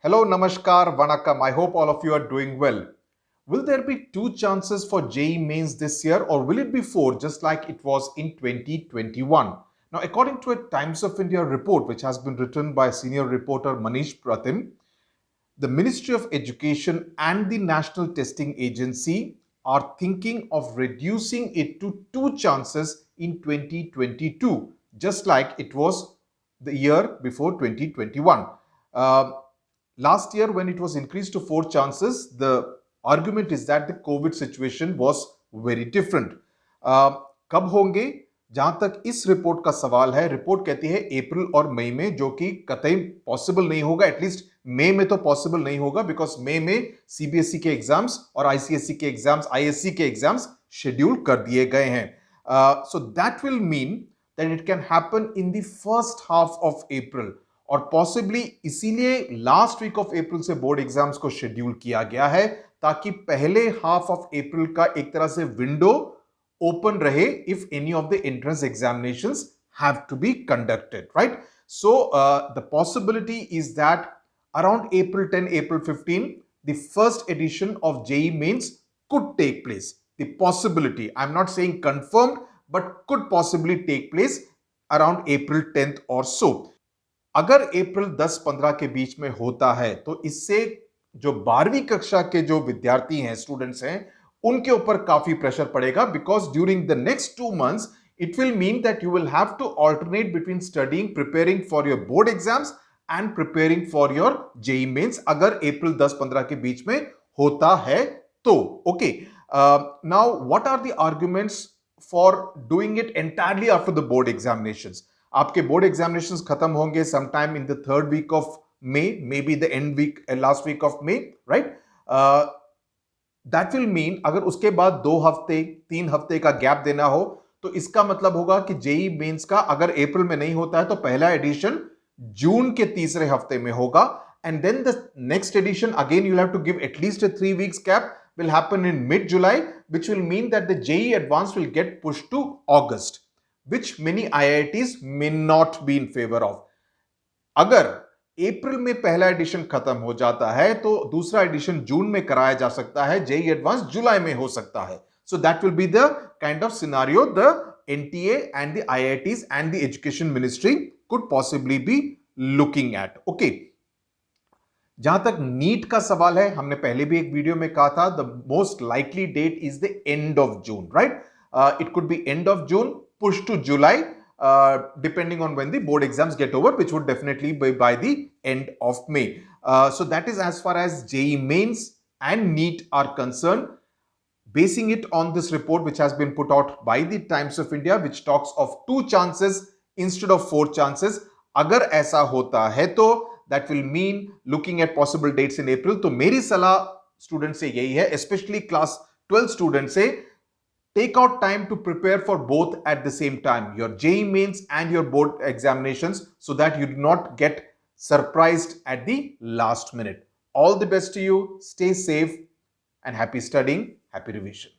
Hello, Namaskar, Vanakkam. I hope all of you are doing well. Will there be two chances for JEE mains this year, or will it be four, just like it was in 2021? Now, according to a Times of India report, which has been written by senior reporter Manish Pratim, the Ministry of Education and the National Testing Agency are thinking of reducing it to two chances in 2022, just like it was the year before 2021. Last year, when it was increased to four chances, the argument is that the COVID situation was very different. कब होंगे? जहां तक इस report का सवाल है, report कहती है अप्रैल और मई में, जो कि कतई पॉसिबल नहीं होगा. एटलीस्ट मई में तो पॉसिबल नहीं होगा, बिकॉज मई में सीबीएसई के एग्जाम्स और आईसीएसई के एग्जाम्स, आईएससी के एग्जाम्स शेड्यूल कर दिए गए हैं. So that will mean that it can happen in the first half of April, और पॉसिबली इसीलिए लास्ट वीक ऑफ अप्रैल से बोर्ड एग्जाम्स को शेड्यूल किया गया है, ताकि पहले हाफ ऑफ अप्रैल का एक तरह से window open rahe if any of the entrance examinations have to be conducted, right? So the possibility is that around April 10, April 15, the first edition of JEE mains could take place. The possibility, I'm not saying confirmed, but could possibly take place around April 10th or so. अगर April 10-15 के बीच में होता है, तो इससे जो 12वीं कक्षा के जो विद्यार्थी हैं, स्टूडेंट्स हैं, उनके ऊपर काफी प्रेशर पड़ेगा, because during the next 2 months it will mean that you will have to alternate between studying, preparing for your board exams and preparing for your JEE mains, अगर अप्रैल 10-15 के बीच में होता है तो. Okay, now what are the arguments for doing it entirely after the board examinations? आपके board examinations खत्म होंगे sometime in the third week of May, maybe the end week, last week of May, right? That will mean अगर उसके बाद 2 हफ्ते 3 हफ्ते का gap देना हो, तो इसका मतलब होगा कि जेईई मेंस का अगर अप्रैल में नहीं होता है तो पहला एडिशन जून के तीसरे हफ्ते में होगा, and then the next edition again you have to give at least 3 weeks gap, will happen in mid July, which will mean that the JEE advanced will get pushed to August, which many IITs may not be in favor of. अगर अप्रैल में पहला addition खत्म हो जाता है, तो दूसरा addition जून में कराया जा सकता है, जेईई एडवांस जुलाई में हो सकता है. So that will be the kind of scenario the NTA and the IITs and the education ministry could possibly be looking at. Okay, जहां तक नीट का सवाल है, हमने पहले भी एक वीडियो में कहा था, the most likely date is the end of June, right? It could be end of June, push to July, depending on when the board exams get over, which would definitely be by the end of May. So that is as far as JEE mains and NEET are concerned. Basing it on this report which has been put out by the Times of India, which talks of 2 chances instead of 4 chances, अगर ऐसा होता है तो that will mean looking at possible dates in April. तो मेरी सलाह student से यही है, especially class 12 स्टूडेंट से, take out time to prepare for both at the same time, your JEE mains and your board examinations, so that you do not get surprised at the last minute. All the best to you. Stay safe and happy studying, happy revision.